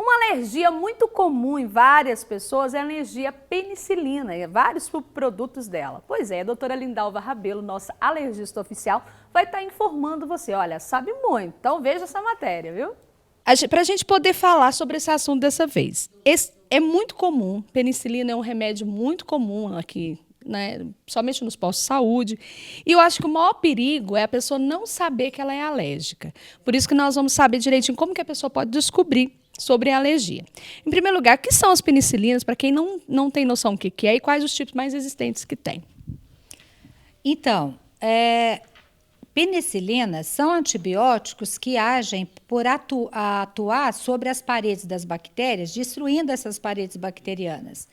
Uma alergia muito comum em várias pessoas é a alergia à penicilina e vários produtos dela. Pois é, a doutora Lindalva Rabelo, nossa alergista oficial, vai estar informando você. Olha, sabe muito, então veja essa matéria, viu? Para a gente poder falar sobre esse assunto dessa vez. É muito comum, penicilina é um remédio muito comum aqui, né, somente nos postos de saúde. E eu acho que o maior perigo é a pessoa não saber que ela é alérgica. Por isso que nós vamos saber direitinho como que a pessoa pode descobrir sobre a alergia. Em primeiro lugar, o que são as penicilinas, para quem não tem noção do que é, e quais os tipos mais resistentes que tem? Então, penicilinas são antibióticos que agem por atuar sobre as paredes das bactérias, destruindo essas paredes bacterianas.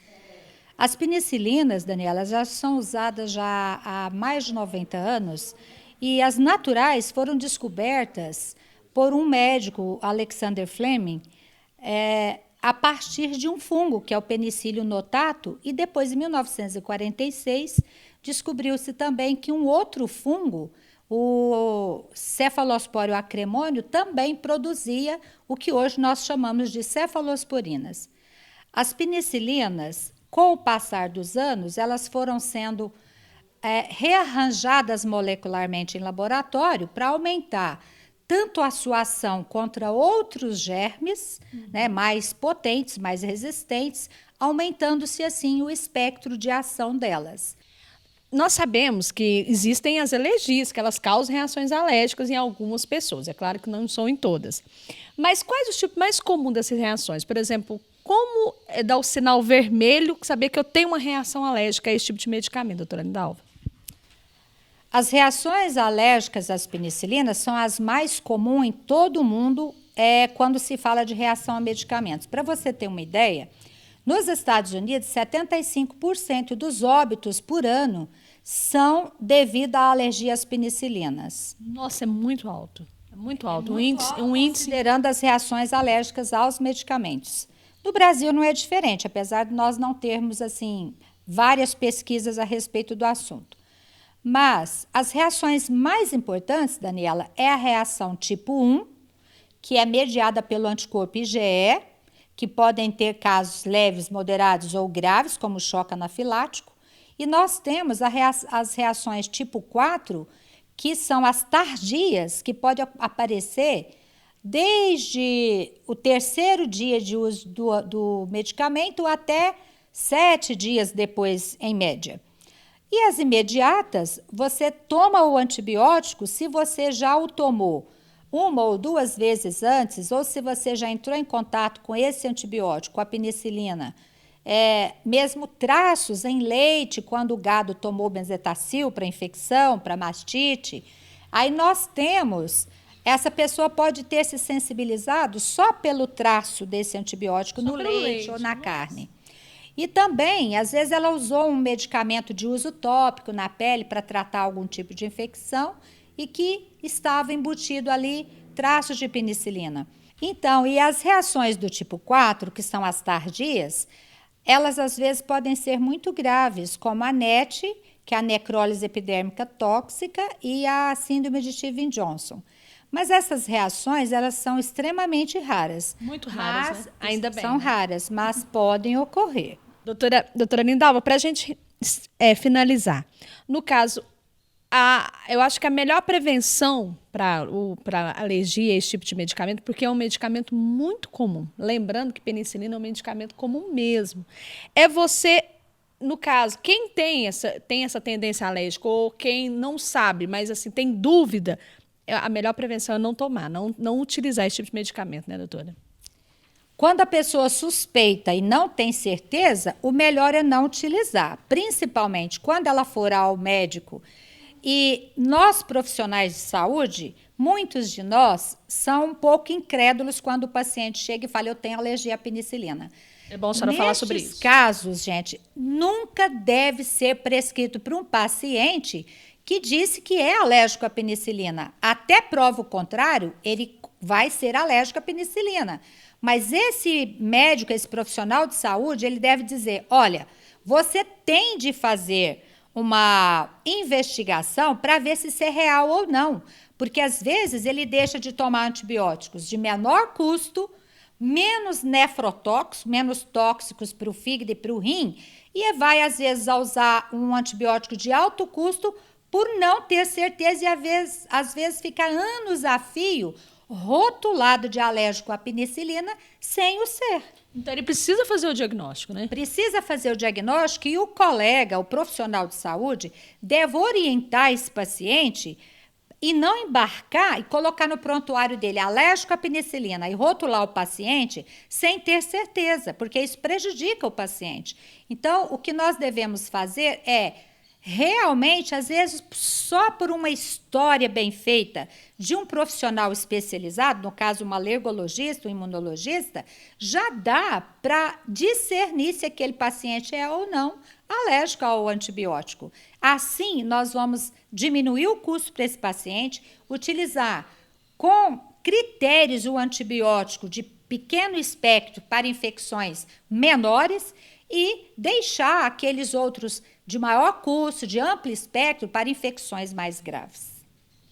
As penicilinas, Daniela, já são usadas já há mais de 90 anos e as naturais foram descobertas por um médico, Alexander Fleming, a partir de um fungo, que é o Penicillium notato, e depois, em 1946, descobriu-se também que um outro fungo, o Cephalosporin acremonium, também produzia o que hoje nós chamamos de cefalosporinas. As penicilinas, com o passar dos anos, elas foram sendo rearranjadas molecularmente em laboratório para aumentar tanto a sua ação contra outros germes, né, mais potentes, mais resistentes, aumentando-se assim o espectro de ação delas. Nós sabemos que existem as alergias, que elas causam reações alérgicas em algumas pessoas. É claro que não são em todas. Mas quais os tipos mais comuns dessas reações? Por exemplo, como dar o sinal vermelho, saber que eu tenho uma reação alérgica a esse tipo de medicamento, doutora Lindalva? As reações alérgicas às penicilinas são as mais comuns em todo o mundo quando se fala de reação a medicamentos. Para você ter uma ideia, nos Estados Unidos, 75% dos óbitos por ano são devido à alergia às penicilinas. Nossa, é muito alto. É muito alto. Considerando as reações alérgicas aos medicamentos. No Brasil não é diferente, apesar de nós não termos assim várias pesquisas a respeito do assunto. Mas as reações mais importantes, Daniela, é a reação tipo 1, que é mediada pelo anticorpo IgE, que podem ter casos leves, moderados ou graves, como choque anafilático. E nós temos as reações tipo 4, que são as tardias, que podem aparecer desde o terceiro dia de uso do medicamento até 7 dias depois, em média. E as imediatas, você toma o antibiótico se você já o tomou uma ou duas vezes antes, ou se você já entrou em contato com esse antibiótico, a penicilina, mesmo traços em leite, quando o gado tomou benzetacil para infecção, para mastite, aí nós temos, essa pessoa pode ter se sensibilizado só pelo traço desse antibiótico no leite ou na carne. E também, às vezes, ela usou um medicamento de uso tópico na pele para tratar algum tipo de infecção e que estava embutido ali traços de penicilina. Então, e as reações do tipo 4, que são as tardias, elas às vezes podem ser muito graves, como a NET, que é a necrólise epidérmica tóxica, e a síndrome de Stevens-Johnson. Mas essas reações, elas são extremamente raras. Muito raras, né? Ainda bem. São raras, mas podem ocorrer. Doutora Lindalva, para a gente finalizar, no caso, eu acho que a melhor prevenção para alergia a esse tipo de medicamento, porque é um medicamento muito comum, lembrando que penicilina é um medicamento comum mesmo, é você, no caso, quem tem essa tendência alérgica ou quem não sabe, mas assim tem dúvida, a melhor prevenção é não tomar, não utilizar esse tipo de medicamento, né, doutora? Quando a pessoa suspeita e não tem certeza, o melhor é não utilizar, principalmente quando ela for ao médico. E nós, profissionais de saúde, muitos de nós são um pouco incrédulos quando o paciente chega e fala, eu tenho alergia à penicilina. É bom a senhora falar sobre isso. Nesses casos, gente, nunca deve ser prescrito para um paciente que disse que é alérgico à penicilina. Até prova o contrário, ele vai ser alérgico à penicilina. Mas esse médico, esse profissional de saúde, ele deve dizer, olha, você tem de fazer uma investigação para ver se isso é real ou não. Porque, às vezes, ele deixa de tomar antibióticos de menor custo menos nefrotóxicos, menos tóxicos para o fígado e para o rim, e vai, às vezes, a usar um antibiótico de alto custo por não ter certeza e, às vezes, fica anos a fio rotulado de alérgico à penicilina sem o ser. Então, ele precisa fazer o diagnóstico, né? Precisa fazer o diagnóstico e o colega, o profissional de saúde, deve orientar esse paciente e não embarcar e colocar no prontuário dele alérgico à penicilina e rotular o paciente sem ter certeza, porque isso prejudica o paciente. Então, o que nós devemos fazer é realmente, às vezes, só por uma história bem feita de um profissional especializado, no caso, um alergologista, um imunologista, já dá para discernir se aquele paciente é ou não alérgico ao antibiótico. Assim, nós vamos diminuir o custo para esse paciente, utilizar com critérios o antibiótico de pequeno espectro para infecções menores e deixar aqueles outros de maior custo, de amplo espectro, para infecções mais graves.